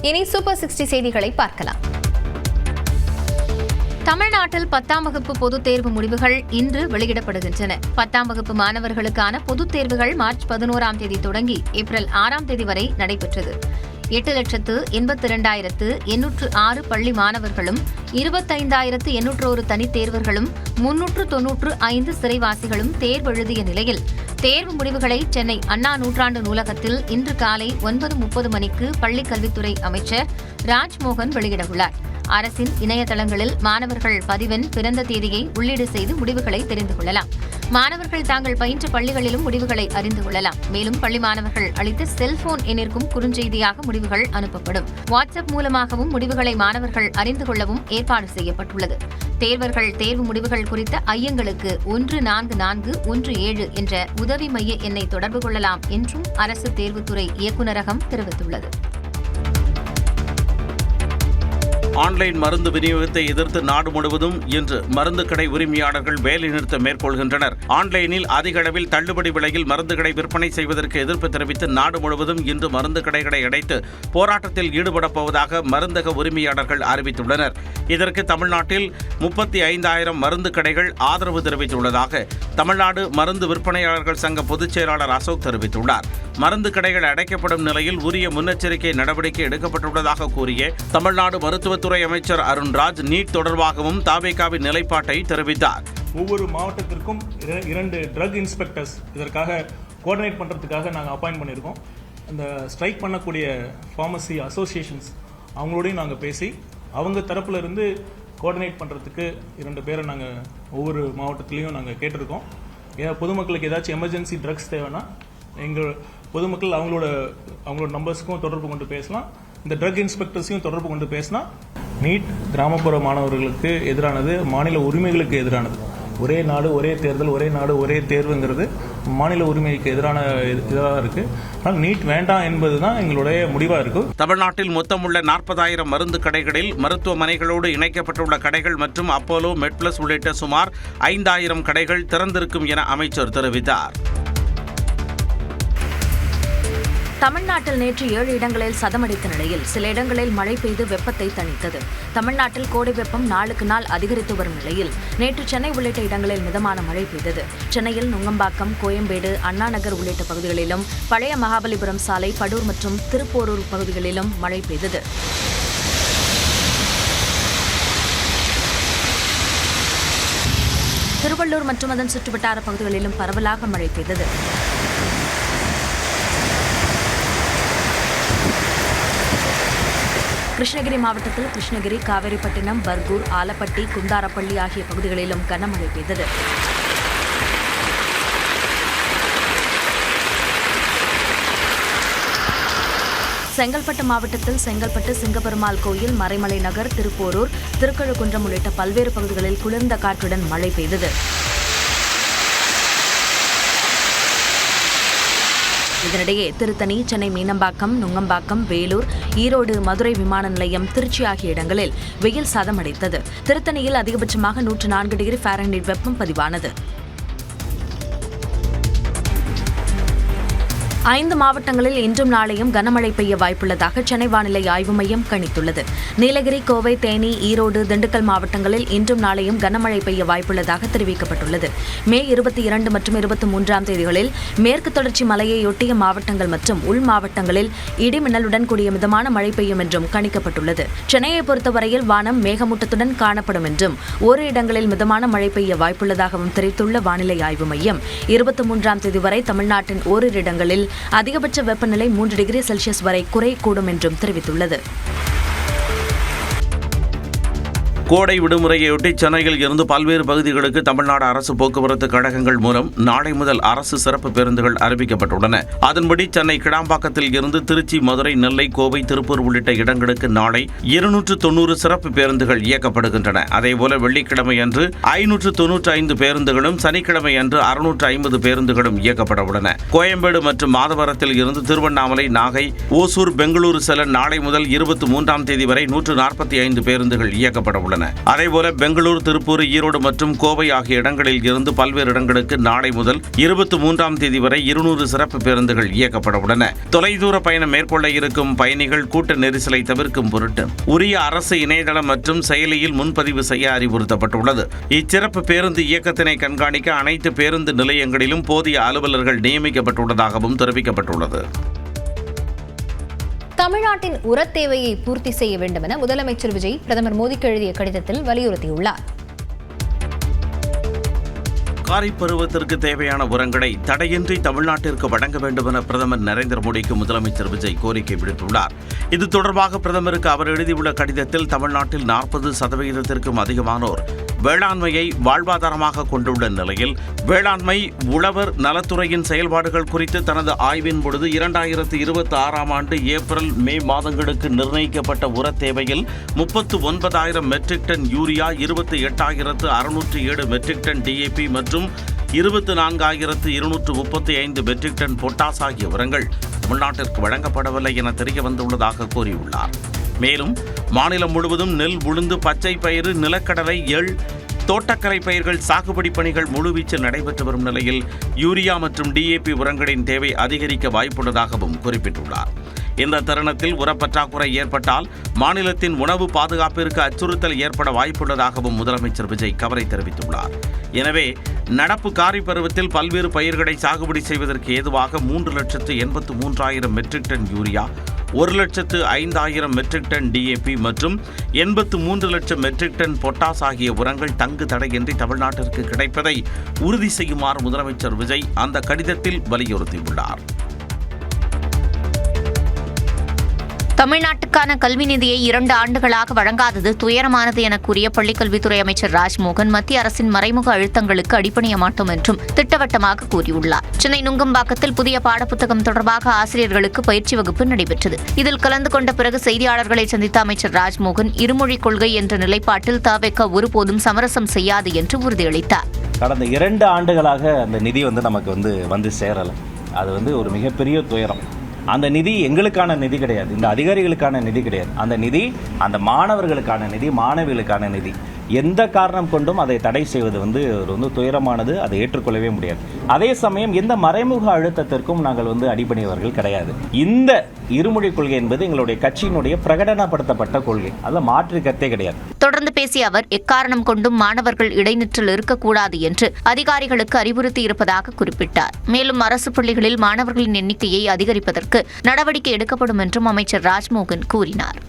இனி சூப்பர் 60 செய்திகளை பார்க்கலாம். தமிழ்நாட்டில் 10ஆம் வகுப்பு பொதுத் தேர்வு முடிவுகள் இன்று வெளியிடப்படுகின்றன. 10ஆம் வகுப்பு மாணவர்களுக்கான பொதுத் தேர்வுகள் மார்ச் 11ஆம் தேதி தொடங்கி ஏப்ரல் 6ஆம் தேதி வரை நடைபெற்றது. 8,82,806 பள்ளி மாணவர்களும் 25,801 தனித் தேர்வர்களும் 395 சிறைவாசிகளும் தேர்வெழுதிய நிலையில் தேர்வு முடிவுகளை சென்னை அண்ணா நூற்றாண்டு நூலகத்தில் இன்று காலை 9:30 மணிக்கு பள்ளிக் கல்வித்துறை அமைச்சர் ராஜ்மோகன் வெளியிடவுள்ளார். அரசின் இணையதளங்களில் மாணவர்கள் பதிவெண், பிறந்த தேதியை உள்ளீடு செய்து முடிவுகளை தெரிந்து கொள்ளலாம். மாணவர்கள் தாங்கள் பயின்ற பள்ளிகளிலும் முடிவுகளை அறிந்து கொள்ளலாம். மேலும் பள்ளி மாணவர்கள் அளித்த செல்போன் எண்ணிற்கும் குறுஞ்செய்தியாக முடிவுகள் அனுப்பப்படும். வாட்ஸ்அப் மூலமாகவும் முடிவுகளை மாணவர்கள் அறிந்து கொள்ளவும் ஏற்பாடு செய்யப்பட்டுள்ளது. தேர்வர்கள் தேர்வு முடிவுகள் குறித்த ஐயங்களுக்கு 14417 என்ற உதவி மைய எண்ணை தொடர்பு கொள்ளலாம் என்றும் அரசு தேர்வுத்துறை இயக்குநரகம் தெரிவித்துள்ளது. ஆன்லைன் மருந்து விநியோகத்தை எதிர்த்து நாடு முழுவதும் இன்று மருந்து கடை உரிமையாளர்கள் வேலைநிறுத்தம் மேற்கொள்கின்றனர். ஆன்லைனில் அதிக அளவில் தள்ளுபடி விலையில் மருந்து கடை விற்பனை செய்வதற்கு எதிர்ப்பு தெரிவித்து நாடு முழுவதும் இன்று மருந்து கடைகளை அடைத்து போராட்டத்தில் ஈடுபடப் போவதாக மருந்தக உரிமையாளர்கள் அறிவித்துள்ளனர். இதற்கு தமிழ்நாட்டில் 35,000 மருந்து கடைகள் ஆதரவு தெரிவித்துள்ளதாக தமிழ்நாடு மருந்து விற்பனையாளர்கள் சங்க பொதுச் செயலாளர் அசோக் தெரிவித்துள்ளார். மருந்து கடைகள் அடைக்கப்படும் நிலையில் உரிய முன்னெச்சரிக்கை நடவடிக்கை எடுக்கப்பட்டுள்ளதாக கூறிய தமிழ்நாடு மருத்துவத்துறை அமைச்சர் அருண்ராஜ் நீட் தொடர்பாகவும் தாவேகாவின் நிலைப்பாட்டை தெரிவித்தார். ஒவ்வொரு மாவட்டத்திற்கும் 2 ட்ரக் இன்ஸ்பெக்டர்ஸ் இதற்காக கோஆர்டினேட் பண்ணுறதுக்காக நாங்கள் அப்பாயிண்ட் பண்ணியிருக்கோம். அந்த ஸ்ட்ரைக் பண்ணக்கூடிய ஃபார்மசி அசோசியேஷன்ஸ் அவங்களோடையும் நாங்கள் பேசி அவங்க தரப்புல இருந்து கோஆர்டினேட் பண்ணுறதுக்கு 2 பேரை நாங்கள் ஒவ்வொரு மாவட்டத்திலையும் நாங்கள் கேட்டிருக்கோம். ஏன்னா பொதுமக்களுக்கு ஏதாச்சும் எமர்ஜென்சி ட்ரக்ஸ் தேவைன்னா எங்கள் பொதுமக்கள் அவங்களோட நம்பர்ஸுக்கும் தொடர்பு கொண்டு பேசலாம். இந்த ட்ரக் இன்ஸ்பெக்டர்ஸையும் தொடர்பு கொண்டு பேசினா நீட் கிராமப்புற மாணவர்களுக்கு எதிரானது, மாநில உரிமைகளுக்கு எதிரானது. ஒரே நாடு ஒரே தேர்தல், ஒரே நாடு ஒரே தேர்வுங்கிறது மாநில உரிமைக்கு எதிரான இதாக இருக்கு. ஆனால் நீட் வேண்டாம் என்பதுதான் எங்களுடைய முடிவா இருக்கு. தமிழ்நாட்டில் மொத்தம் உள்ள 40,000 மருந்து கடைகளில் மருத்துவமனைகளோடு இணைக்கப்பட்டுள்ள கடைகள் மற்றும் அப்போலோ, மெட்பிளஸ் உள்ளிட்ட சுமார் 5,000 கடைகள் திறந்திருக்கும் என அமைச்சர் தெரிவித்தார். தமிழ்நாட்டில் நேற்று 7 இடங்களில் சதமடித்த நிலையில் சில இடங்களில் மழை பெய்து வெப்பத்தை தணித்தது. தமிழ்நாட்டில் கோடை வெப்பம் நாளுக்கு நாள் அதிகரித்து வரும் நிலையில் நேற்று சென்னை உள்ளிட்ட இடங்களில் மிதமான மழை பெய்தது. சென்னையில் நுங்கம்பாக்கம், கோயம்பேடு, அண்ணா நகர் உள்ளிட்ட பகுதிகளிலும், பழைய மகாபலிபுரம் சாலை, படூர் மற்றும் திருப்போரூர் பகுதிகளிலும் மழை பெய்தது. திருவள்ளூர் மற்றும் அதன் சுற்றுவட்டார பகுதிகளிலும் பரவலாக மழை பெய்தது. கிருஷ்ணகிரி மாவட்டத்தில் கிருஷ்ணகிரி, காவேரிப்பட்டினம், பர்கூர், ஆலப்பட்டி, குந்தாரப்பள்ளி ஆகிய பகுதிகளிலும் கனமழை பெய்தது. செங்கல்பட்டு மாவட்டத்தில் செங்கல்பட்டு சிங்கப்பெருமாள் கோயில், மறைமலை நகர், திருப்போரூர், திருக்கழுக்குன்றம் உள்ளிட்ட பல்வேறு பகுதிகளில் குளிர்ந்த காற்றுடன் மழை பெய்தது. இதனிடையே திருத்தணி, சென்னை மீனம்பாக்கம், நுங்கம்பாக்கம், வேலூர், ஈரோடு, மதுரை விமான நிலையம், திருச்சி ஆகிய இடங்களில் வெயில் சதமடித்தது. திருத்தணியில் அதிகபட்சமாக 104 டிகிரி ஃபாரன்ஹீட் வெப்பம் பதிவானது. 5 மாவட்டங்களில் இன்றும் நாளையும் கனமழை பெய்ய வாய்ப்புள்ளதாக சென்னை வானிலை ஆய்வு மையம் கணித்துள்ளது. நீலகிரி, கோவை, தேனி, ஈரோடு, திண்டுக்கல் மாவட்டங்களில் இன்றும் நாளையும் கனமழை பெய்ய வாய்ப்புள்ளதாக தெரிவிக்கப்பட்டுள்ளது. மே 22 மற்றும் 23ஆம் தேதிகளில் மேற்கு தொடர்ச்சி மலையையொட்டிய மாவட்டங்கள் மற்றும் உள் மாவட்டங்களில் இடிமின்னலுடன் கூடிய மிதமான மழை பெய்யும் என்றும் கணிக்கப்பட்டுள்ளது. சென்னையை பொறுத்தவரையில் வானம் மேகமூட்டத்துடன் காணப்படும் என்றும் ஓரிரு இடங்களில் மிதமான மழை பெய்ய வாய்ப்புள்ளதாகவும் தெரிவித்துள்ள வானிலை ஆய்வு மையம் 23ஆம் தேதி வரை தமிழ்நாட்டின் ஓரிரு இடங்களில் அதிகபட்ச வெப்பநிலை 3 டிகிரி செல்சியஸ் வரை குறையக்கூடும் என்றும் தெரிவித்துள்ளது. கோடை விடுமுறையொட்டி சென்னையில் இருந்து பல்வேறு பகுதிகளுக்கு தமிழ்நாடு அரசு போக்குவரத்து கழகங்கள் மூலம் நாளை முதல் அரசு சிறப்பு பேருந்துகள் அறிவிக்கப்பட்டுள்ளன. அதன்படி சென்னை கிடாம்பாக்கத்தில் இருந்து திருச்சி, மதுரை, நெல்லை, கோவை, திருப்பூர் உள்ளிட்ட இடங்களுக்கு நாளை 290 சிறப்பு பேருந்துகள் இயக்கப்படுகின்றன. அதேபோல வெள்ளிக்கிழமை அன்று 595 பேருந்துகளும், சனிக்கிழமை அன்று 650 பேருந்துகளும் இயக்கப்பட உள்ளன. கோயம்பேடு மற்றும் மாதவரத்தில் இருந்து திருவண்ணாமலை, நாகை, ஓசூர், பெங்களூரு செல்ல நாளை முதல் 23ஆம் தேதி வரை 145 பேருந்துகள் இயக்கப்பட உள்ளன. உள்ளன. அதேபோல பெங்களூர், திருப்பூர், ஈரோடு மற்றும் கோவை ஆகிய இடங்களில் இருந்து பல்வேறு இடங்களுக்கு நாளை முதல் 23ஆம் தேதி வரை 200 சிறப்பு பேருந்துகள் இயக்கப்பட உள்ளன. தொலைதூர பயணம் மேற்கொள்ள இருக்கும் பயணிகள் கூட்ட நெரிசலை தவிர்க்கும் பொருட்டு உரிய அரசு இணையதளம் மற்றும் செயலியில் முன்பதிவு செய்ய அறிவுறுத்தப்பட்டுள்ளது. இச்சிறப்பு பேருந்து இயக்கத்தினை கண்காணிக்க அனைத்து பேருந்து நிலையங்களிலும் போதிய அலுவலர்கள் நியமிக்கப்பட்டுள்ளதாகவும் தெரிவிக்கப்பட்டுள்ளது. தமிழ்நாட்டின் உரத் தேவையை பூர்த்தி செய்ய வேண்டும் என முதலமைச்சர் விஜய் பிரதமர் மோடிக்கு எழுதிய கடிதத்தில் வலியுறுத்தியுள்ளார். காரிப் பருவத்திற்கு தேவையான உரங்களை தடையின்றி தமிழ்நாட்டிற்கு வழங்க வேண்டும் என பிரதமர் நரேந்திர மோடிக்கு முதலமைச்சர் விஜய் கோரிக்கை விடுத்துள்ளார். இது தொடர்பாக பிரதமருக்கு அவர் எழுதியுள்ள கடிதத்தில் தமிழ்நாட்டில் 40% அதிகமானோர் வேளாண்மையை வாழ்வாதாரமாக கொண்டுள்ள நிலையில் வேளாண்மை உழவர் நலத்துறையின் செயல்பாடுகள் குறித்து தனது ஆய்வின் பொழுது 2026ஆம் ஆண்டு ஏப்ரல், மே மாதங்களுக்கு நிர்ணயிக்கப்பட்ட உரத் தேவையில் 39,000 metric ton urea, 28,607 metric ton DAP மற்றும் 24,235 மெட்ரிக் டன் பொட்டாஸ் ஆகிய உரங்கள் தமிழ்நாட்டிற்கு வழங்கப்படவில்லை என தெரிய வந்துள்ளதாக கூறியுள்ளார். மேலும் மாநிலம் முழுவதும் நெல், உளுந்து, பச்சை பயிறு, நிலக்கடலை, எள், தோட்டக்கலை பயிர்கள் சாகுபடி பணிகள் முழுவீச்சில் நடைபெற்று வரும் நிலையில் யூரியா மற்றும் டிஏபி உரங்களின் தேவை அதிகரிக்க வாய்ப்புள்ளதாகவும் குறிப்பிட்டுள்ளார். இந்த தருணத்தில் உரப்பற்றாக்குறை ஏற்பட்டால் மாநிலத்தின் உணவு பாதுகாப்பிற்கு அச்சுறுத்தல் ஏற்பட வாய்ப்புள்ளதாகவும் முதலமைச்சர் விஜய் கவலை தெரிவித்துள்ளார். எனவே நடப்பு காரிப் பருவத்தில் பல்வேறு பயிர்களை சாகுபடி செய்வதற்கு ஏதுவாக 3,83,000 metric ton urea, 1,05,000 metric ton DAP மற்றும் 83 லட்சம் மெட்ரிக் டன் பொட்டாஸ் ஆகிய உரங்கள் தங்கு தடையின்றி தமிழ்நாட்டிற்கு கிடைப்பதை உறுதி செய்யுமாறு முதலமைச்சர் விஜய் அந்த கடிதத்தில் வலியுறுத்தியுள்ளார். தமிழ்நாட்டுக்கான கல்வி நிதியை 2 ஆண்டுகளாக வழங்காதது துயரமானது என கூறிய பள்ளிக்கல்வித்துறை அமைச்சர் ராஜ்மோகன் மத்திய அரசின் மறைமுக அழுத்தங்களுக்கு அடிபணிய மாட்டோம் என்றும் திட்டவட்டமாக கூறியுள்ளார். சென்னை நுங்கம்பாக்கத்தில் புதிய பாடப்புத்தகம் தொடர்பாக ஆசிரியர்களுக்கு பயிற்சி வகுப்பு நடைபெற்றது. இதில் கலந்து கொண்ட பிறகு செய்தியாளர்களை சந்தித்த அமைச்சர் ராஜ்மோகன் இருமொழிக் கொள்கை என்ற நிலைப்பாட்டில் தவேக ஒருபோதும் சமரசம் செய்யாது என்று உறுதியளித்தார். கடந்த 2 ஆண்டுகளாக அந்த நிதி நமக்கு வந்து சேரலை. அது ஒரு மிகப்பெரிய துயரம். அந்த நிதி எங்களுக்கான நிதி கிடையாது, இந்த அதிகாரிகளுக்கான நிதி கிடையாது. அந்த நிதி அந்த மாணவர்களுக்கான நிதி, மாணவிகளுக்கான நிதி. எந்த காரணம் கொண்டும் அதை தடை செய்வது ஒரு துயரமானது. அதை ஏற்றுக்கொள்ளவே முடியாது. அதே சமயம் எந்த மறைமுக அழுத்தத்திற்கும் நாங்கள் அடிபணியவர்கள் கிடையாது. இந்த இருமொழி கொள்கை என்பது எங்களுடைய கட்சியினுடைய பிரகடனப்படுத்தப்பட்ட கொள்கை. அதில் மாற்று கருத்தே கிடையாது. தொடர்ந்து பேசிய அவர் எக்காரணம் கொண்டும் மாணவர்கள் இடைநிற்றல் இருக்கக்கூடாது என்று அதிகாரிகளுக்கு அறிவுறுத்தி இருப்பதாக குறிப்பிட்டார். மேலும் அரசு பள்ளிகளில் மாணவர்களின் எண்ணிக்கையை அதிகரிப்பதற்கு நடவடிக்கை எடுக்கப்படும் என்றும் அமைச்சர் ராஜ்மோகன் கூறினார்.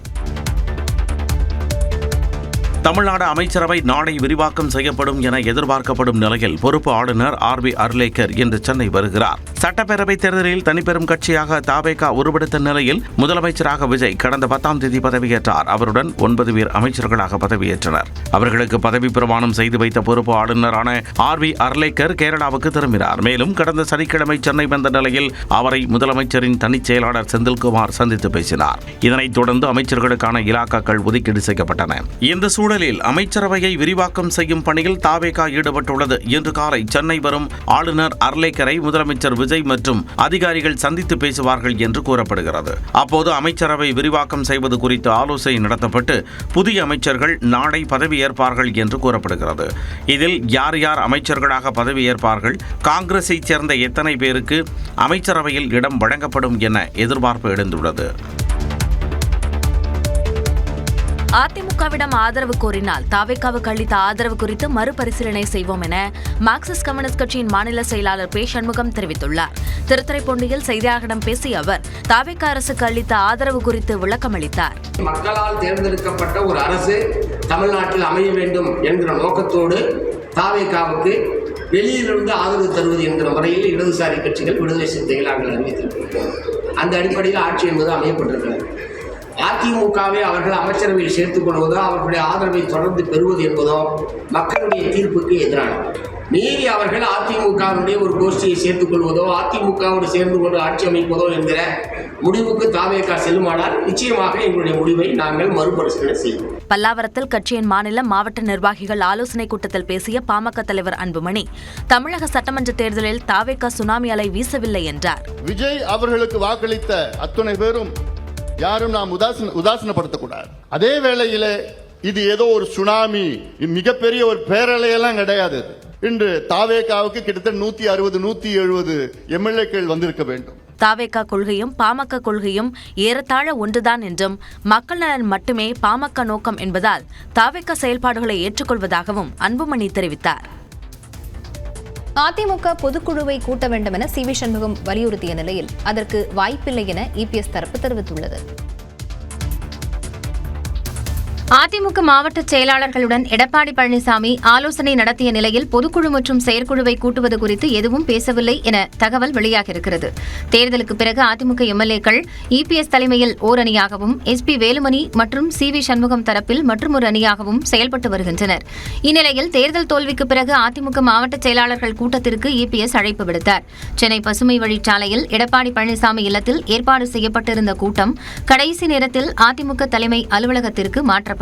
தமிழ்நாடு அமைச்சரவை நாளை விரிவாக்கம் செய்யப்படும் என எதிர்பார்க்கப்படும் நிலையில் பொறுப்பு ஆளுநர் RV அர்லேக்கர் இன்று சென்னை வருகிறார். சட்டப்பேரவைத் தேர்தலில் தனிப்பெரும் கட்சியாக தவேக உருவெடுத்த நிலையில் முதலமைச்சராக விஜய் கடந்த 10ஆம் தேதி பதவியேற்றார். அவருடன் 9 பேர் அமைச்சர்களாக பதவியேற்றனர். அவர்களுக்கு பதவி பிரமாணம் செய்து வைத்த பொறுப்பு ஆளுநரான RV அர்லேக்கர் கேரளாவுக்கு திரும்பினார். மேலும் கடந்த சனிக்கிழமை சென்னை வந்த நிலையில் அவரை முதலமைச்சரின் தனிச் செயலாளர் செந்தில்குமார் சந்தித்து பேசினார். இதனைத் தொடர்ந்து அமைச்சர்களுக்கான இலாக்காக்கள் ஒதுக்கீடு செய்யப்பட்டன. இந்த சூழலில் அமைச்சரவையை விரிவாக்கம் செய்யும் பணியில் தவேக ஈடுபட்டுள்ளது. இன்று காலை சென்னை வரும் ஆளுநர் அர்லேக்கரை முதலமைச்சர் விஜய் மற்றும் அதிகாரிகள் சந்தித்து பேசுவார்கள் என்று கூறப்படுகிறது. அப்போது அமைச்சரவை விரிவாக்கம் செய்வது குறித்து ஆலோசனை நடத்தப்பட்டு புதிய அமைச்சர்கள் நாளை பதவியேற்பார்கள் என்று கூறப்படுகிறது. இதில் யார் யார் அமைச்சர்களாக பதவியேற்பார்கள், காங்கிரஸை சேர்ந்த எத்தனை பேருக்கு அமைச்சரவையில் இடம் வழங்கப்படும் என எதிர்பார்ப்பு எழுந்துள்ளது. அதிமுகவிடம் ஆதரவு கோரினால் தவேகாவுக்கு அளித்த ஆதரவு குறித்து மறுபரிசீலனை செய்வோம் என மார்க்சிஸ்ட் கம்யூனிஸ்ட் கட்சியின் மாநில செயலாளர் பே. சண்முகம் தெரிவித்துள்ளார். திருத்துறைப்பூண்டியில் செய்தியாளர்களிடம் பேசிய அவர் தவேகா அரசுக்கு அளித்த ஆதரவு குறித்து விளக்கமளித்தார். மக்களால் தேர்ந்தெடுக்கப்பட்ட ஒரு அரசு தமிழ்நாட்டில் அமைய வேண்டும் என்கிற நோக்கத்தோடு தவேகாவுக்கு வெளியிலிருந்து ஆதரவு தருவது என்கிற முறையில் இடதுசாரி கட்சிகள், விடுதலை சிறுத்தைகள் நாங்கள் அறிவித்திருக்கிறோம். அந்த அடிப்படையில் ஆட்சி என்பது அமையப்பட்டிருக்கிறது. அதிமுகவை அவர்கள் அமைச்சரவையில் சேர்த்துக் கொள்வதோ அவர்களுடைய ஆதரவை தொடர்ந்து பெறுவது என்பதோ மக்களுடைய தீர்ப்புக்கு எதிரானது. மீறி அவர்கள் அதிமுகவுடைய ஒரு கோஷ்டியை சேர்த்துக் கொள்வதோ அதிமுகவோடு சேர்ந்து கொண்டு ஆட்சி அமைப்பதோ என்கிற முடிவுக்கு தவேகா செல்லுமானால் நிச்சயமாக எங்களுடைய முடிவை நாங்கள் மறுபரிசீலனை செய்வோம். பல்லாவரத்தில் கட்சியின் மாநில மாவட்ட நிர்வாகிகள் ஆலோசனை கூட்டத்தில் பேசிய பாமக தலைவர் அன்புமணி தமிழக சட்டமன்ற தேர்தலில் தவேகா சுனாமி அலை வீசவில்லை என்றார். விஜய் அவர்களுக்கு வாக்களித்த அத்துணை பேரும் யாரும் நாம் உதாசீனப்படுத்தக்கூடாது. அதே வேளையிலே இது ஏதோ ஒரு சுனாமி, மிகப்பெரிய ஒரு பேரலையெல்லாம் கிடையாது. இன்று தாவேகாவுக்கு கிட்டத்தட்ட 160 170 எம்எல்ஏக்கள் வந்திருக்க வேண்டும். தாவேகா கொள்கையும் பாமக கொள்கையும் ஏறத்தாழ ஒன்றுதான் என்றும் மக்கள் நலன் மட்டுமே பாமக நோக்கம் என்பதால் தாவேகா செயல்பாடுகளை ஏற்றுக்கொள்வதாகவும் அன்புமணி தெரிவித்தார். அதிமுக பொதுக்குழுவை கூட்ட வேண்டும் என சி.வி. சண்முகம் வலியுறுத்திய நிலையில் அதற்கு வாய்ப்பில்லை என இபிஎஸ் தரப்பு தெரிவித்துள்ளது. அதிமுக மாவட்ட செயலாளர்களுடன் எடப்பாடி பழனிசாமி ஆலோசனை நடத்திய நிலையில் பொதுக்குழு மற்றும் செயற்குழுவை கூட்டுவது குறித்து எதுவும் பேசவில்லை என தகவல் வெளியாகியிருக்கிறது. தேர்தலுக்கு பிறகு அதிமுக எம்எல்ஏக்கள் இபிஎஸ் தலைமையில் ஓர் அணியாகவும், எஸ்பி வேலுமணி மற்றும் சி.வி. சண்முகம் தரப்பில் மற்றொரு அணியாகவும் செயல்பட்டு வருகின்றனர். இந்நிலையில் தேர்தல் தோல்விக்கு பிறகு அதிமுக மாவட்ட செயலாளர்கள் கூட்டத்திற்கு இபிஎஸ் அழைப்பு விடுத்தார். சென்னை பசுமை வழிச்சாலையில் எடப்பாடி பழனிசாமி இல்லத்தில் ஏற்பாடு செய்யப்பட்டிருந்த கூட்டம் கடைசி நேரத்தில் அதிமுக தலைமை அலுவலகத்திற்கு மாற்றப்பட்டது.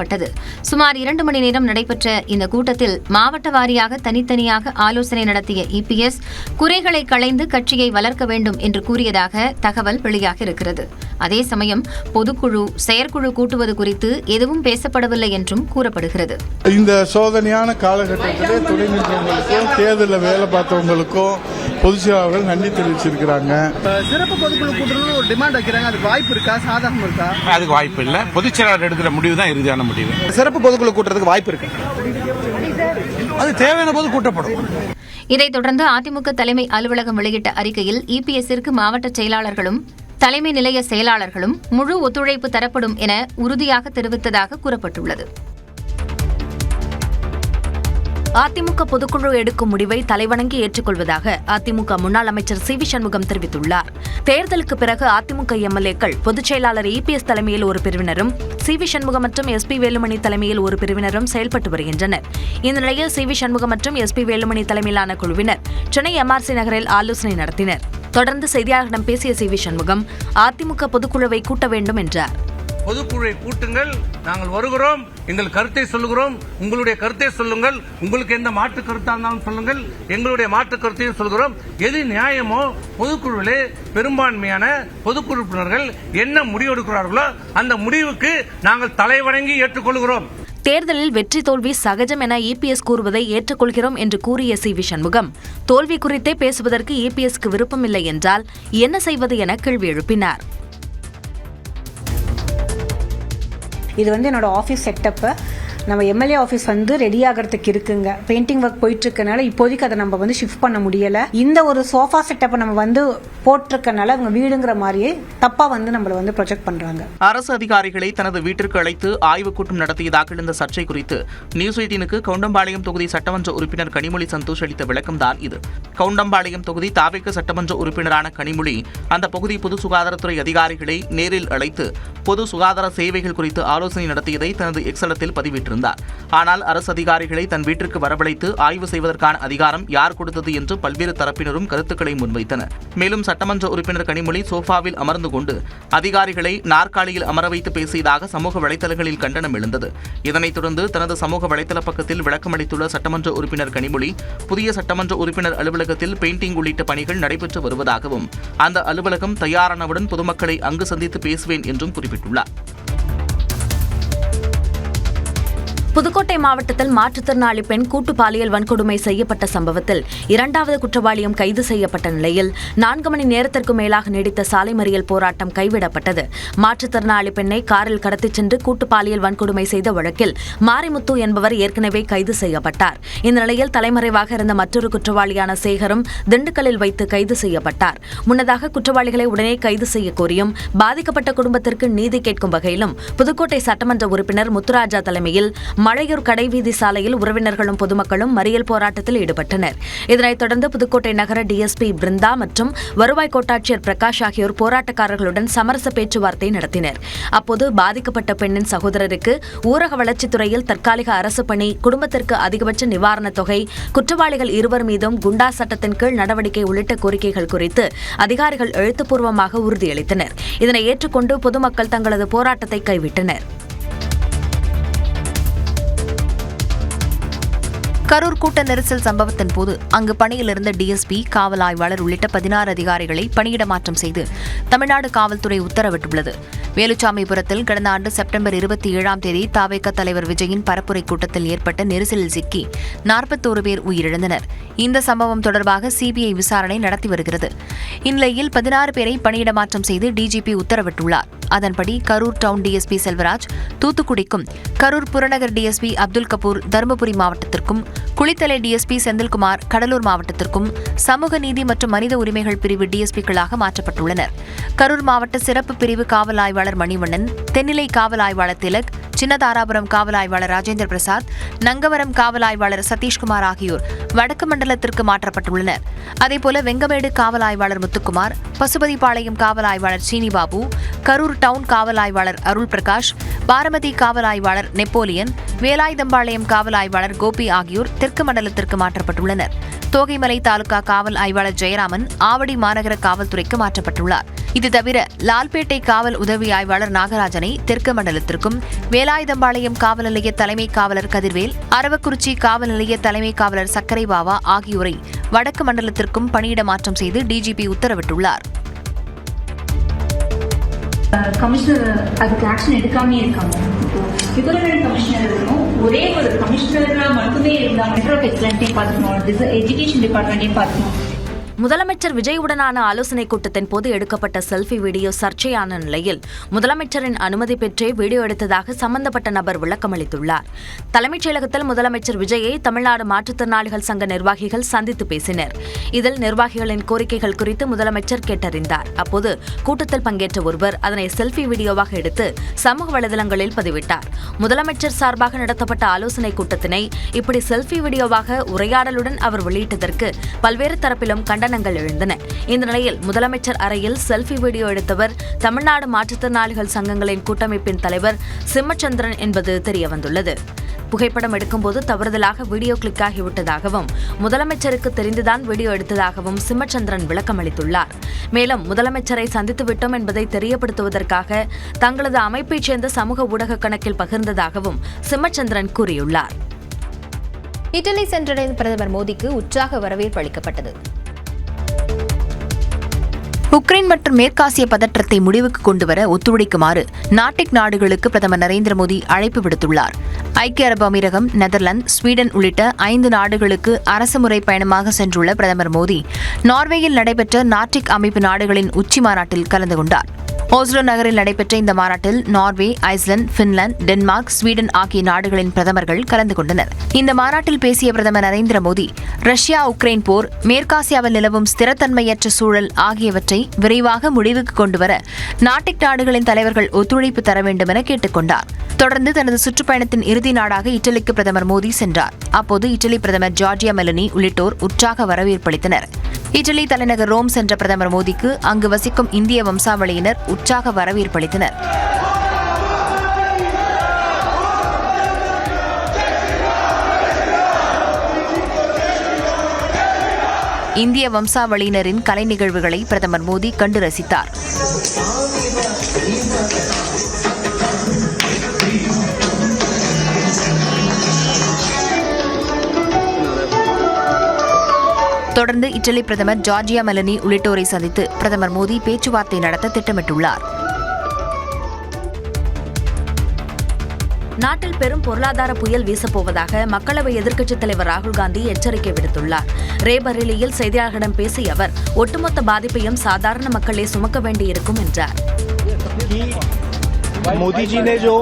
சுமார் 2 மணி நேரம் நடைபெற்ற இந்த கூட்டத்தில் மாவட்ட வாரியாக தனித்தனியாக ஆலோசனை நடத்திய இபிஎஸ் குறைகளை களைந்து கட்சியை வளர்க்க வேண்டும் என்று கூறியதாக தகவல் வெளியாகியிருக்கிறது. அதே சமயம் பொதுக்குழு செயற்குழு கூட்டுவது குறித்து எதுவும் பேசப்படவில்லை என்றும் கூறப்படுகிறது. இந்த சோதனையான காலகட்டத்திலே துணை நின்றவங்களுக்கும் தேர்தலில் வேலை பார்த்தவங்களுக்கும் பொதுச்செயலாளர்கள் நன்றி தெரிவிச்சிருக்கிறாங்க. சிறப்பு பொதுக்குழு கூட்டணும் ஒரு டிமாண்ட் வைக்கிறாங்க, அதுக்கு வாய்ப்பு இருக்கா? சாதகம் இருக்கா? அதுக்கு வாய்ப்பு இல்ல. பொதுச்செயலாளர் எடுக்கிற முடிவு தான் இறுதியான முடிவு. சிறப்பு பொதுக்குழு கூட்டுறதுக்கு வாய்ப்பு இருக்கு. அது தேவையான போது கூட்டப்படும். இதைத் தொடர்ந்து அதிமுக தலைமை அலுவலகம் வெளியிட்ட அறிக்கையில் இபிஎஸ்ஸிற்கு மாவட்ட செயலாளர்களும் தலைமை நிலைய செயலாளர்களும் முழு ஒத்துழைப்பு தரப்படும் என உறுதியாக தெரிவித்ததாக கூறப்பட்டுள்ளது. அதிமுக பொதுக்குழு எடுக்கும் முடிவை தலைவணங்கி ஏற்றுக்கொள்வதாக அதிமுக முன்னாள் அமைச்சர் சி.வி. சண்முகம் தெரிவித்துள்ளார். தேர்தலுக்கு பிறகு அதிமுக எம்எல்ஏக்கள் பொதுச் செயலாளர் இபிஎஸ் தலைமையில் ஒரு பிரிவினரும், சி.வி. சண்முகம் மற்றும் எஸ்பி வேலுமணி தலைமையில் ஒரு பிரிவினரும் செயல்பட்டு வருகின்றனர். இந்த நிலையில் சி.வி. சண்முகம் மற்றும் எஸ்பி வேலுமணி தலைமையிலான குழுவினர் சென்னை எம்ஆர்சி நகரில் ஆலோசனை நடத்தினர். தொடர்ந்து செய்தியாளர்களிடம் பேசிய சி.வி. சண்முகம் அதிமுக பொதுக்குழுவை கூட்ட வேண்டும் என்றார். பொதுக்குழுவை கூட்டுங்கள், நாங்கள் வருகிறோம், எங்கள் கருத்தை சொல்லுகிறோம், உங்களுடைய கருத்தை சொல்லுங்கள், உங்களுக்கு எந்த மாற்று கருத்தா இருந்தாலும் சொல்லுங்கள், எங்களுடைய மாற்று கருத்தையும் சொல்கிறோம். எது நியாயமோ பொதுக்குழுவிலே பெரும்பான்மையான பொதுக்குழு உறுப்பினர்கள் என்ன முடிவு எடுக்கிறார்களோ அந்த முடிவுக்கு நாங்கள் தலைவணங்கி ஏற்றுக்கொள்கிறோம். தேர்தலில் வெற்றி தோல்வி சகஜம் என இபிஎஸ் கூறுவதை ஏற்றுக்கொள்கிறோம் என்று கூறிய சி.வி. சண்முகம் தோல்வி குறித்தே பேசுவதற்கு இபிஎஸ்க்கு விருப்பமில்லை என்றால் என்ன செய்வது என கேள்வி எழுப்பினார். இது என்னோட ஆஃபீஸ் செட்டப்பு. நம்ம எம்எல்ஏ ஆஃபீஸ் ரெடி ஆகிறதுக்கு இருக்குங்க. பெயிண்டிங் ஒர்க் போயிட்டு இருக்கனால இப்போதைக்கு அதை நம்ம ஷிஃப்ட் பண்ண முடியல. இந்த ஒரு சோஃபா செட்டப்பை நம்ம போட்டிருக்கனால அவங்க வீடுங்கிற மாதிரியே தப்பா நம்மள ப்ரொஜெக்ட் பண்றாங்க. அரசு அதிகாரிகளை தனது வீட்டிற்கு அழைத்து ஆய்வுக் கூட்டம் நடத்தியதாக எழுந்த சர்ச்சை குறித்து நியூஸ் 18க்கு கவுண்டம்பாளையம் தொகுதி சட்டமன்ற உறுப்பினர் கனிமொழி சந்தோஷ் அளித்த விளக்கம்தான் இது. கவுண்டம்பாளையம் தொகுதி தாவேக சட்டமன்ற உறுப்பினரான கனிமொழி அந்த பகுதி பொது சுகாதாரத்துறை அதிகாரிகளை நேரில் அழைத்து பொது சுகாதார சேவைகள் குறித்து ஆலோசனை நடத்தியதை தனது எக்ஸலத்தில் பதிவிட்டார். ஆனால் அரசு அதிகாரிகளை தன் வீட்டிற்கு வரவழைத்து ஆய்வு செய்வதற்கான அதிகாரம் யார் கொடுத்தது என்று பல்வேறு தரப்பினரும் கருத்துக்களை முன்வைத்தனர். மேலும் சட்டமன்ற உறுப்பினர் கனிமொழி சோஃபாவில் அமர்ந்து கொண்டு அதிகாரிகளை நாற்காலியில் அமர வைத்து பேசியதாக சமூக வலைதளங்களில் கண்டனம் எழுந்தது. இதனைத் தொடர்ந்து தனது சமூக வலைதள பக்கத்தில் விளக்கமளித்துள்ள சட்டமன்ற உறுப்பினர் கனிமொழி புதிய சட்டமன்ற உறுப்பினர் அலுவலகத்தில் பெயிண்டிங் உள்ளிட்ட பணிகள் நடைபெற்று வருவதாகவும் அந்த அலுவலகம் தயாரானவுடன் பொதுமக்களை அங்கு சந்தித்து பேசுவேன் என்றும் குறிப்பிட்டுள்ளார். புதுக்கோட்டை மாவட்டத்தில் மாற்றுத்திறனாளி பெண் கூட்டு பாலியல் வன்கொடுமை செய்யப்பட்ட சம்பவத்தில் 2வது குற்றவாளியும் கைது செய்யப்பட்ட நிலையில் 4 மணி நேரத்திற்கு மேலாக நீடித்த சாலை மறியல் போராட்டம் கைவிடப்பட்டது. மாற்றுத்திறனாளி பெண்ணை காரில் கடத்திச் சென்று கூட்டு பாலியல் வன்கொடுமை செய்த வழக்கில் மாரிமுத்து என்பவர் ஏற்கனவே கைது செய்யப்பட்டார். இந்த நிலையில் தலைமறைவாக இருந்த மற்றொரு குற்றவாளியான சேகரும் திண்டுக்கல்லில் வைத்து கைது செய்யப்பட்டார். முன்னதாக குற்றவாளிகளை உடனே கைது செய்ய கோரியும் பாதிக்கப்பட்ட குடும்பத்திற்கு நீதி கேட்கும் வகையிலும் புதுக்கோட்டை சட்டமன்ற உறுப்பினர் முத்துராஜா தலைமையில் மழையூர் கடைவீதி சாலையில் உறவினர்களும் பொதுமக்களும் மறியல் போராட்டத்தில் ஈடுபட்டனர். இதனைத் தொடர்ந்து புதுக்கோட்டை நகர டிஎஸ்பி பிருந்தா மற்றும் வருவாய் கோட்டாட்சியர் பிரகாஷ் ஆகியோர் போராட்டக்காரர்களுடன் சமரச பேச்சுவார்த்தை நடத்தினர். அப்போது பாதிக்கப்பட்ட பெண்ணின் சகோதரருக்கு ஊரக வளர்ச்சித்துறையில் தற்காலிக அரசு பணி, குடும்பத்திற்கு அதிகபட்ச நிவாரணத் தொகை, குற்றவாளிகள் 2 மீதும் குண்டா சட்டத்தின் கீழ் நடவடிக்கை உள்ளிட்ட கோரிக்கைகள் குறித்து அதிகாரிகள் எழுத்துப்பூர்வமாக உறுதியளித்தனர். இதனை ஏற்றுக்கொண்டு பொதுமக்கள் தங்களது போராட்டத்தை கைவிட்டனர். கரூர் கூட்ட நெரிசல் சம்பவத்தின் போது அங்கு பணியில் இருந்த டிஎஸ்பி, காவல் ஆய்வாளர் உள்ளிட்ட 16 அதிகாரிகளை பணியிட மாற்றம் செய்து தமிழ்நாடு காவல்துறை உத்தரவிட்டுள்ளது. வேலுச்சாமிபுரத்தில் கடந்த ஆண்டு செப்டம்பர் 27ஆம் தேதி தவேக தலைவர் விஜயின் பரப்புரை கூட்டத்தில் ஏற்பட்ட நெரிசலில் சிக்கி 41 பேர் உயிரிழந்தனர். இந்த சம்பவம் தொடர்பாக சிபிஐ விசாரணை நடத்தி வருகிறது. இந்நிலையில் 16 பேரை பணியிட மாற்றம் செய்து டிஜிபி உத்தரவிட்டுள்ளார். அதன்படி கரூர் டவுன் டிஎஸ்பி செல்வராஜ் தூத்துக்குடிக்கும், கரூர் புறநகர் டிஎஸ்பி அப்துல் கபூர் தருமபுரி மாவட்டத்திற்கும், குளித்தலை டிஎஸ்பி செந்தில்குமார் கடலூர் மாவட்டத்திற்கும், சமூக நீதி மற்றும் மனித உரிமைகள் பிரிவு டிஎஸ்பிக்களாக மாற்றப்பட்டுள்ளனர். கரூர் மாவட்ட சிறப்பு பிரிவு காவல் ஆய்வாளர் மணிவண்ணன், தென்னிலை காவல் ஆய்வாளர் திலக், சின்னதாராபுரம் காவல் ஆய்வாளர் ராஜேந்திர பிரசாத், நங்கவரம் காவல் ஆய்வாளர் சதீஷ்குமார் ஆகியோர் வடக்கு மண்டலத்திற்கு மாற்றப்பட்டுள்ளனர். அதேபோல வெங்கமேடு காவல் ஆய்வாளர் முத்துக்குமார், பசுபதிபாளையம் காவல் ஆய்வாளர் சீனிபாபு, கரூர் டவுன் காவல் ஆய்வாளர் அருள் பிரகாஷ், பாரமதி காவல் ஆய்வாளர் நெப்போலியன், வேலாயுதம்பாளையம் காவல் ஆய்வாளர் கோபி ஆகியோர் தெற்கு மண்டலத்திற்கு மாற்றப்பட்டுள்ளனர். தோகைமலை தாலுகா காவல் ஆய்வாளர் ஜெயராமன் ஆவடி மாநகர காவல்துறைக்கு மாற்றப்பட்டுள்ளார். இது தவிர லால்பேட்டை காவல் உதவி ஆய்வாளர் நாகராஜனை தெற்கு மண்டலத்திற்கும், வேலாயுதம்பாளையம் காவல் நிலைய தலைமை காவலர் கதிர்வேல், அரவக்குறிச்சி காவல் நிலைய தலைமை காவலர் சக்கரை பாவா ஆகியோரை வடக்கு மண்டலத்திற்கும் பணியிட மாற்றம் செய்து டிஜிபி உத்தரவிட்டுள்ளார். கமிஷனர் அதுக்கு ஆக்ஷன் எடுக்காமே இருக்காங்க. யுகரன் கமிஷனர் இருக்கணும், ஒரே ஒரு கமிஷனரா மட்டுமே இருந்தாங்க. சென்டர் ஆஃப் எக்ஸலன்ஸையும் பார்த்துக்கணும், எஜுகேஷன் டிபார்ட்மெண்ட்டையும் பார்த்துக்கணும். முதலமைச்சர் விஜயுடனான ஆலோசனைக் கூட்டத்தின் போது எடுக்கப்பட்ட செல்ஃபி வீடியோ சர்ச்சையான நிலையில் முதலமைச்சரின் அனுமதி பெற்றே வீடியோ எடுத்ததாக சம்பந்தப்பட்ட நபர் விளக்கமளித்துள்ளார். தலைமைச் செயலகத்தில் முதலமைச்சர் விஜயை தமிழ்நாடு மாற்றுத்திறனாளிகள் சங்க நிர்வாகிகள் சந்தித்து பேசினர். இதில் நிர்வாகிகளின் கோரிக்கைகள் குறித்து முதலமைச்சர் கேட்டறிந்தார். அப்போது கூட்டத்தில் பங்கேற்ற ஒருவர் அதனை செல்ஃபி வீடியோவாக எடுத்து சமூக வலைதளங்களில் பதிவிட்டார். முதலமைச்சர் சார்பாக நடத்தப்பட்ட ஆலோசனைக் கூட்டத்தினை இப்படி செல்ஃபி வீடியோவாக உரையாடலுடன் அவர் வெளியிட்டதற்கு பல்வேறு தரப்பிலும் கண்டனங்கள் எழுந்தன. இந்த நிலையில் முதலமைச்சர் அறையில் செல்ஃபி வீடியோ எடுத்தவர் தமிழ்நாடு மாற்றுத்திறனாளிகள் சங்கங்களின் கூட்டமைப்பின் தலைவர் சிம்மச்சந்திரன் என்பது தெரியவந்துள்ளது. புகைப்படம் எடுக்கும்போது தவறுதலாக வீடியோ கிளிக் ஆகிவிட்டதாகவும் முதலமைச்சருக்கு தெரிந்துதான் வீடியோ எடுத்ததாகவும் சிம்மச்சந்திரன் விளக்கமளித்துள்ளார். மேலும் முதலமைச்சரை சந்தித்துவிட்டோம் என்பதை தெரியப்படுத்துவதற்காக தங்களது அமைப்பைச் சேர்ந்த சமூக ஊடக கணக்கில் பகிர்ந்ததாகவும் சிம்மச்சந்திரன் கூறியுள்ளார். இட்டலி சென்றடைந்த பிரதமர் மோடிக்கு உற்சாக வரவேற்பு அளிக்கப்பட்டது. உக்ரைன் மற்றும் மேற்காசிய பதற்றத்தை முடிவுக்கு கொண்டுவர ஒத்துழைக்குமாறு நாட்டிக் நாடுகளுக்கு பிரதமர் நரேந்திர மோடி அழைப்பு விடுத்துள்ளார். ஐக்கிய அரபு அமீரகம், நெதர்லாந்து, ஸ்வீடன் உள்ளிட்ட 5 நாடுகளுக்கு அரசுமுறை பயணமாக சென்றுள்ள பிரதமர் மோடி நார்வேயில் நடைபெற்ற நார்டிக் அமைப்பு நாடுகளின் உச்சி மாநாட்டில் கலந்து கொண்டார். ஓஸ்லோ நகரில் நடைபெற்ற இந்த மாநாட்டில் Norway, Iceland, Finland, Denmark, Sweden ஆகிய நாடுகளின் பிரதமர்கள் கலந்து கொண்டனர். இந்த மாநாட்டில் பேசிய பிரதமர் நரேந்திர மோடி ரஷ்யா உக்ரைன் போர், மேற்காசியாவில் நிலவும் ஸ்திரத்தன்மையற்ற சூழல் ஆகியவற்றை விரைவாக முடிவுக்கு கொண்டுவர நாட்டிக் நாடுகளின் தலைவர்கள் ஒத்துழைப்பு தர வேண்டும் என கேட்டுக் கொண்டார். தொடர்ந்து தனது சுற்றுப்பயணத்தின் இறுதி நாடாக இட்டலிக்கு பிரதமர் மோடி சென்றார். அப்போது இட்டலி பிரதமர் ஜார்ஜியா மெலனி உள்ளிட்டோர் உற்சாக வரவேற்பளித்தனர். இட்டலி தலைநகர் ரோம் சென்ற பிரதமர் மோடிக்கு அங்கு வசிக்கும் இந்திய வம்சாவளியினர் உற்சாக வரவேற்பளித்தனர். இந்திய வம்சாவளியினரின் கலை நிகழ்வுகளை பிரதமர் மோடி கண்டு ரசித்தார். தொடர்ந்து இட்டலி பிரதமர் ஜார்ஜியா மெலனி உள்ளிட்டோரை சந்தித்து பிரதமர் மோடி பேச்சுவார்த்தை நடத்த திட்டமிட்டுள்ளார். நாட்டில் பெரும் பொருளாதார புயல் வீசப்போவதாக மக்களவை எதிர்க்கட்சித் தலைவர் ராகுல் காந்தி எச்சரிக்கை விடுத்துள்ளார். ரேபரேலியில் செய்தியாளர்களிடம் பேசிய அவர் ஒட்டுமொத்த பாதிப்பையும் சாதாரண மக்களே சுமக்க வேண்டியிருக்கும் என்றார். மோடிஜி ने जो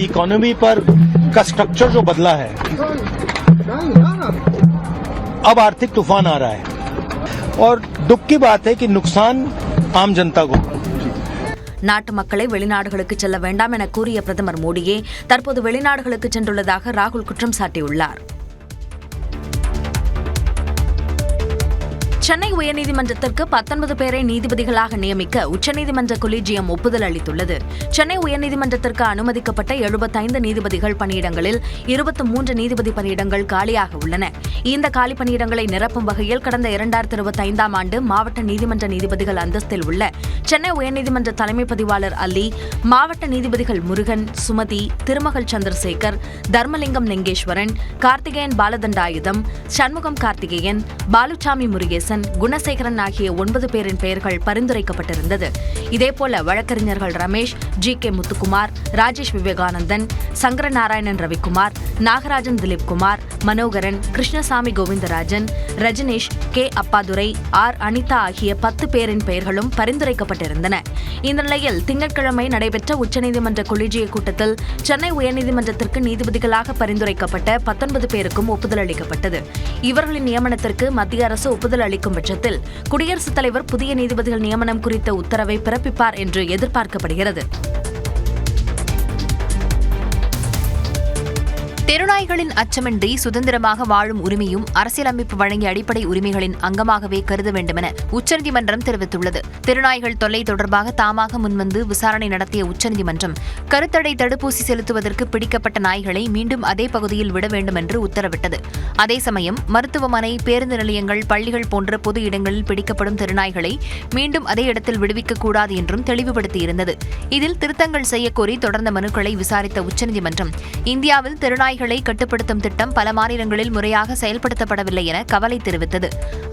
इकोनॉमी पर का स्ट्रक्चर जो बदला है, अब आर्थिक तूफान आ रहा है और दुख की बात है कि नुकसान आम जनता को. நாட்டு மக்களை வெளிநாடுகளுக்கு செல்ல வேண்டாம் என கூறிய பிரதமர் மோடியே தற்போது வெளிநாடுகளுக்கு சென்றுள்ளதாக ராகுல் குற்றம் சாட்டியுள்ளார். சென்னை உயர்நீதிமன்றத்திற்கு 19 பேரை நீதிபதிகளாக நியமிக்க உச்சநீதிமன்ற கொலீஜியம் ஒப்புதல் அளித்துள்ளது. சென்னை உயர்நீதிமன்றத்திற்கு அனுமதிக்கப்பட்ட 75 நீதிபதிகள் பணியிடங்களில் 23 நீதிபதி பணியிடங்கள் காலியாக உள்ளன. இந்த காலி பணியிடங்களை நிரப்பும் வகையில் கடந்த 2025ஆம் ஆண்டு மாவட்ட நீதிமன்ற நீதிபதிகள் அந்தஸ்தில் உள்ள சென்னை உயர்நீதிமன்ற தலைமை பதிவாளர் அல்லி, மாவட்ட நீதிபதிகள் முருகன், சுமதி, திருமகள் சந்திரசேகர், தர்மலிங்கம் லிங்கேஸ்வரன், கார்த்திகேயன் பாலதண்டாயுதம், சண்முகம் கார்த்திகேயன், பாலுசாமி முருகேசன், குணசேகரன் ஆகிய 9 பேரின் பெயர்கள் பரிந்துரைக்கப்பட்டிருந்தது. இதேபோல வழக்கறிஞர்கள் Ramesh, G.K. Muthukumar, Rajesh Vivekanandan, Sankaranarayanan Ravikumar, Nagarajan Dilipkumar, Manoharan, Krishnasamy Govindarajan, Rajneesh, K. Appadurai, R. Anitha ஆகிய 10 பேரின் பெயர்களும் பரிந்துரைக்கப்பட்டிருந்தன. இந்த நிலையில் திங்கட்கிழமை நடைபெற்ற உச்சநீதிமன்ற கொலிஜிய கூட்டத்தில் சென்னை உயர்நீதிமன்றத்திற்கு நீதிபதிகளாக பரிந்துரைக்கப்பட்ட 19 பேருக்கும் ஒப்புதல் அளிக்கப்பட்டது. இவர்களின் நியமனத்திற்கு மத்திய அரசு ஒப்புதல் அளிக்கும் பட்சத்தில் குடியரசுத் தலைவர் புதிய நீதிபதிகள் நியமனம் குறித்த உத்தரவை பிறப்பிப்பார் என்று எதிர்பார்க்கப்படுகிறது. தெருநாய்களின் அச்சமின்றி சுதந்திரமாக வாழும் உரிமையும் அரசியலமைப்பு வழங்கிய அடிப்படை உரிமைகளின் அங்கமாகவே கருத வேண்டுமென உச்சநீதிமன்றம் தெரிவித்துள்ளது. தெருநாய்கள் தொல்லை தொடர்பாக தாமாக முன்வந்து விசாரணை நடத்திய உச்சநீதிமன்றம் கருத்தடை தடுப்பூசி செலுத்துவதற்கு பிடிக்கப்பட்ட நாய்களை மீண்டும் அதே பகுதியில் விட வேண்டும் என்று உத்தரவிட்டது. அதே சமயம் மருத்துவமனை, பேருந்து நிலையங்கள், பள்ளிகள் போன்ற பொது இடங்களில் பிடிக்கப்படும் தெருநாய்களை மீண்டும் அதே இடத்தில் விடுவிக்கக்கூடாது என்றும் தெளிவுபடுத்தியிருந்தது. இதில் திருத்தங்கள் செய்யக்கோரி தொடர்ந்த மனுக்களை விசாரித்த உச்சநீதிமன்றம் இந்தியாவில் தெருநாய்களை கட்டுப்படுத்தும் திட்டம் பல மாநிலங்களில் முறையாக செயல்படுத்தப்படவில்லை என கவலை தெரிவித்தது.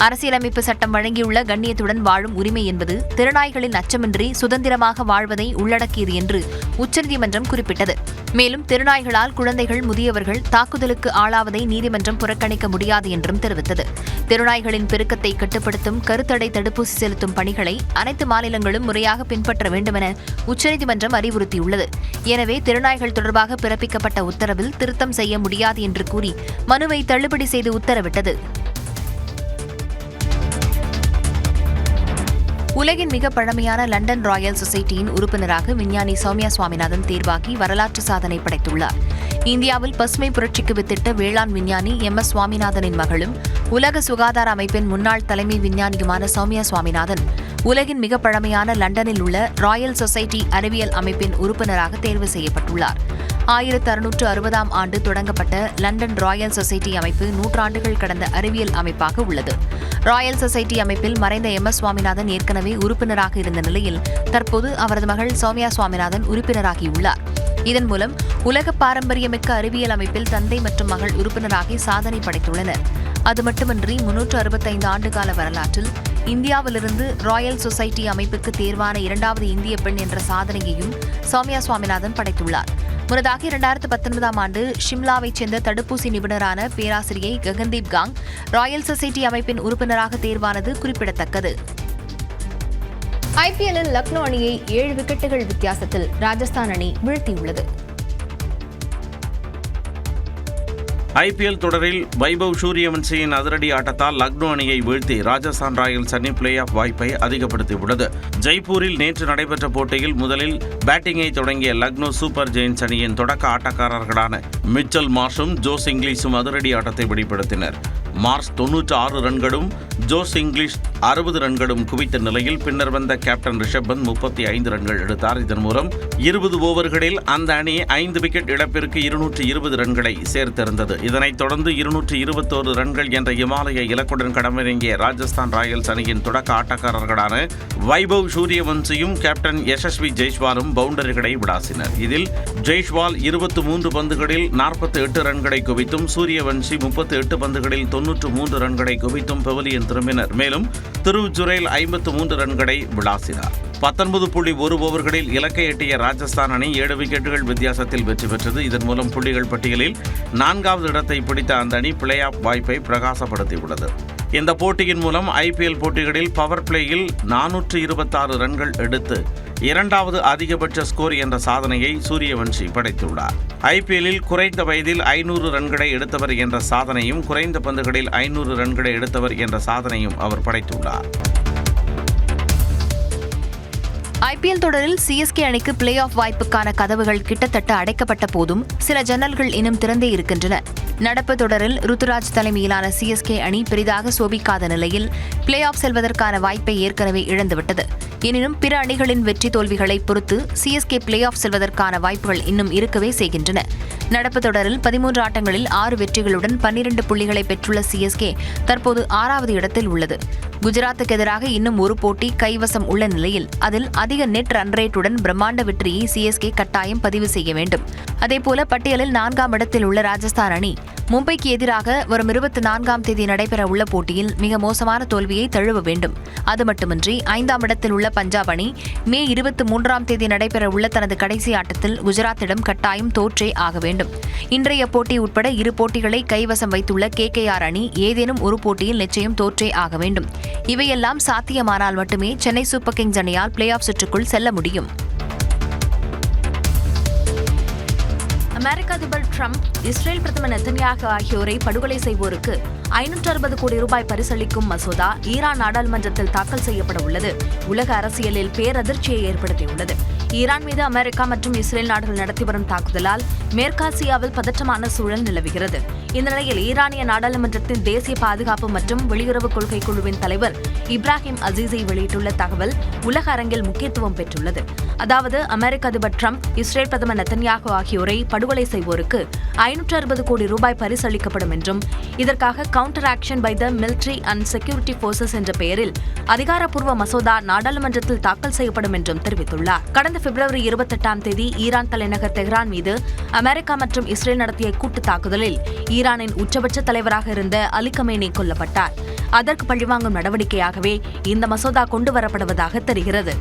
அரசியலமைப்பு சட்டம் வழங்கியுள்ள கண்ணியத்துடன் வாழும் உரிமை என்பது தெருநாய்களின் அச்சமின்றி சுதந்திரமாக வாழ்வதை உள்ளடக்கியது என்று உச்சநீதிமன்றம் குறிப்பிட்டது. மேலும் தெருநாய்களால் குழந்தைகள், முதியவர்கள் தாக்குதலுக்கு ஆளாவதை நீதிமன்றம் புறக்கணிக்க முடியாது என்றும் தெரிவித்தது. தெருநாய்களின் பெருக்கத்தை கட்டுப்படுத்தும் கருத்தடை தடுப்பூசி செலுத்தும் பணிகளை அனைத்து மாநிலங்களும் முறையாக பின்பற்ற வேண்டுமென உச்சநீதிமன்றம் அறிவுறுத்தியுள்ளது. எனவே தெருநாய்கள் தொடர்பாக பிறப்பிக்கப்பட்ட உத்தரவில் திருத்தம் செய்ய முடியாது என்று கூறி மனுவை தள்ளுபடி செய்து உத்தரவிட்டது. உலகின் மிக பழமையான லண்டன் ராயல் சொசைட்டியின் உறுப்பினராக விஞ்ஞானி சௌமியா சுவாமிநாதன் தேர்வாகி வரலாற்று சாதனை படைத்துள்ளார். இந்தியாவில் பசுமை புரட்சிக்கு வித்திட்ட வேளாண் விஞ்ஞானி MS சுவாமிநாதனின் மகளும் உலக சுகாதார அமைப்பின் முன்னாள் தலைமை விஞ்ஞானியுமான சௌமியா சுவாமிநாதன் உலகின் மிக பழமையான லண்டனில் உள்ள ராயல் சொசைட்டி அறிவியல் அமைப்பின் உறுப்பினராக தேர்வு செய்யப்பட்டுள்ளார். 1660ஆம் ஆண்டு தொடங்கப்பட்ட லண்டன் ராயல் சொசைட்டி அமைப்பு நூற்றாண்டுகள் கடந்த அறிவியல் அமைப்பாக உள்ளது. ராயல் சொசைட்டி அமைப்பில் மறைந்த MS சுவாமிநாதன் ஏற்கனவே உறுப்பினராக இருந்த நிலையில் தற்போது அவரது மகள் சௌமியா சுவாமிநாதன் உறுப்பினராகியுள்ளார். இதன் மூலம் உலக பாரம்பரியமிக்க அறிவியல் அமைப்பில் தந்தை மற்றும் மகள் உறுப்பினராகி சாதனை படைத்துள்ளனர். அது மட்டுமின்றி 365 ஆண்டுகால வரலாற்றில் இந்தியாவிலிருந்து ராயல் சொசைட்டி அமைப்புக்கு தேர்வான 2வது இந்திய பெண் என்ற சாதனையையும் சௌமியா சுவாமிநாதன் படைத்துள்ளார். முன்னதாக 2019ஆம் ஆண்டு ஷிம்லாவைச் சேர்ந்த தடுப்பூசி நிபுணரான பேராசிரியை ககன்தீப் காங் ராயல் சொசைட்டி அமைப்பின் உறுப்பினராக தேர்வானது குறிப்பிடத்தக்கது. IPL-இல் லக்னோ அணியை 7 விக்கெட்டுகள் வித்தியாசத்தில் ராஜஸ்தான் அணி வீழ்த்தியுள்ளது. IPL தொடரில் வைபவ் சூரியவன்சியின் அதிரடி ஆட்டத்தால் லக்னோ அணியை வீழ்த்தி ராஜஸ்தான் ராயல்ஸ் அணி பிளே ஆஃப் வாய்ப்பை அதிகப்படுத்தியுள்ளது. ஜெய்ப்பூரில் நேற்று நடைபெற்ற போட்டியில் முதலில் பேட்டிங்கை தொடங்கிய லக்னோ சூப்பர் ஜெயின்ஸ் அணியின் தொடக்க ஆட்டக்காரர்களான மிச்சல் மார்ஷும் ஜோஸ் இங்கிலீஷும் அதிரடி ஆட்டத்தை வெளிப்படுத்தினர். மார்ஷ் 96 ரன்களும் ஜோஸ் இங்கிலீஷ் 60 ரன்களும் குவித்த நிலையில் பின்னர் வந்த கேப்டன் ரிஷப் பந்த் 35 ரன்கள் எடுத்தார். இதன் மூலம் 20 ஓவர்களில் அந்த அணி 5 விக்கெட் இழப்பிற்கு 220 ரன்களை சேர்த்திருந்தது. இதனைத் தொடர்ந்து 221 ரன்கள் என்ற இமாலய இலக்குடன் களமிறங்கிய ராஜஸ்தான் ராயல்ஸ் அணியின் தொடக்க ஆட்டக்காரர்களான வைபவ் சூரியவன்சியும் கேப்டன் யசஸ்வி ஜெய்ஸ்வாலும் பவுண்டரிகளை விளாசினர். இதில் ஜெய்ஸ்வால் 23 பந்துகளில் 48 ரன்களை குவித்தும் சூரியவன்சி 38 பந்துகளில் 93 ரன்களை குவித்தும் பெவிலியன் திரும்பினர். மேலும் திருவ் ஜுரேல் 53 ரன்களை விளாசினார். 19.1 ஓவர்களில் இலக்கை எட்டிய ராஜஸ்தான் அணி 7 விக்கெட்டுகள் வித்தியாசத்தில் வெற்றி பெற்றது. இதன் மூலம் புள்ளிகள் பட்டியலில் 4வது இடத்தை பிடித்த அந்த அணி பிளே ஆஃப் வாய்ப்பை பிரகாசப்படுத்தியுள்ளது. இந்த போட்டியின் மூலம் IPL போட்டிகளில் பவர் பிளேயில் 426 ரன்கள் எடுத்து 2வது அதிகபட்ச ஸ்கோர் என்ற சாதனையை சூரியவன்சி படைத்துள்ளார். IPL-இல் குறைந்த வயதில் 500 ரன்களை எடுத்தவர் என்ற சாதனையும் குறைந்த பந்துகளில் 500 ரன்களை எடுத்தவர் என்ற சாதனையும் அவர் படைத்துள்ளார். IPL தொடரில் CSK அணிக்கு பிளே ஆஃப் வாய்ப்புக்கான கதவுகள் கிட்டத்தட்ட அடைக்கப்பட்ட போதும் சில ஜன்னல்கள் இன்னும் திறந்தே இருக்கின்றன. நடப்பு தொடரில் ருத்துராஜ் தலைமையிலான CSK அணி பெரிதாக சோபிக்காத நிலையில் பிளே ஆஃப் செல்வதற்கான வாய்ப்பை ஏற்கனவே இழந்துவிட்டது. எனினும் பிற அணிகளின் வெற்றி தோல்விகளை பொறுத்து சிஎஸ்கே பிளே ஆஃப் செல்வதற்கான வாய்ப்புகள் இன்னும் இருக்கவே செய்கின்றன. நடப்பு தொடரில் 13 ஆட்டங்களில் 6 வெற்றிகளுடன் 12 புள்ளிகளை பெற்றுள்ள சிஎஸ்கே தற்போது 6வது இடத்தில் உள்ளது. குஜராத்துக்கு எதிராக இன்னும் ஒரு போட்டி கைவசம் உள்ள நிலையில் அதில் அதிக நெட் ரன் ரேட்டுடன் பிரம்மாண்ட வெற்றியை சிஎஸ்கே கட்டாயம் பதிவு செய்ய வேண்டும். அதேபோல பட்டியலில் 4ஆம் இடத்தில் உள்ள ராஜஸ்தான் அணி மும்பைக்கு எதிராக வரும் 24ஆம் தேதி நடைபெற உள்ள போட்டியில் மிக மோசமான தோல்வியை தழுவ வேண்டும். அது மட்டுமின்றி 5ஆம் இடத்தில் உள்ள பஞ்சாப் அணி மே 23ஆம் தேதி நடைபெற உள்ள தனது கடைசி ஆட்டத்தில் குஜராத்திடம் கட்டாயம் தோற்றே ஆக வேண்டும். இன்றைய போட்டி உட்பட 2 போட்டிகளை கைவசம் வைத்துள்ள KKR அணி ஏதேனும் ஒரு போட்டியில் நிச்சயம் தோற்றே ஆக வேண்டும். இவையெல்லாம் சாத்தியமானால் மட்டுமே சென்னை சூப்பர் கிங்ஸ் அணியால் பிளே ஆஃப் சுற்றுக்குள் செல்ல முடியும். அமெரிக்க அதிபர் டிரம்ப், இஸ்ரேல் பிரதமர் நெத்தன்யாகு ஆகியோரை படுகொலை செய்வோருக்கு 560 கோடி ரூபாய் பரிசளிக்கும் மசோதா ஈரான் நாடாளுமன்றத்தில் தாக்கல் செய்யப்பட உள்ளது உலக அரசியலில் பேரதிர்ச்சியை ஏற்படுத்தியுள்ளது. ஈரான் மீது அமெரிக்கா மற்றும் இஸ்ரேல் நாடுகள் நடத்தி வரும் தாக்குதலால் மேற்காசியாவில் பதற்றமான சூழல் நிலவுகிறது. இந்த நிலையில் ஈரானிய நாடாளுமன்றத்தின் தேசிய பாதுகாப்பு மற்றும் வெளியுறவு கொள்கை குழுவின் தலைவர் இப்ராஹிம் அசீஸை வெளியிட்டுள்ள தகவல் உலக அரங்கில் முக்கியத்துவம் பெற்றுள்ளது. அதாவது அமெரிக்க அதிபர் டிரம்ப், இஸ்ரேல் பிரதமர் நெத்தன்யாகு ஆகியோரை படுகொலை செய்வோருக்கு 560 கோடி ரூபாய் பரிசளிக்கப்படும் என்றும் இதற்காக counter action by the military and security forces என்ற பெயரில் அதிகாரப்பூர்வ மசோதா நாடாளுமன்றத்தில் தாக்கல் செய்யப்படும் என்றும் தெரிவித்துள்ளார். கடந்த பிப்ரவரி 28ஆம் தேதி ஈரான் தலைநகர் தெஹ்ரான் மீது அமெரிக்கா மற்றும் இஸ்ரேல் நடத்திய கூட்டு தாக்குதலில் ஈரானின் உச்சபட்ச தலைவராக இருந்த அலி கமேனி கொல்லப்பட்டார். அதற்கு பழிவாங்கும் நடவடிக்கையாகவே இந்த மசோதா கொண்டுவரப்படுவதாக தெரிகிறது.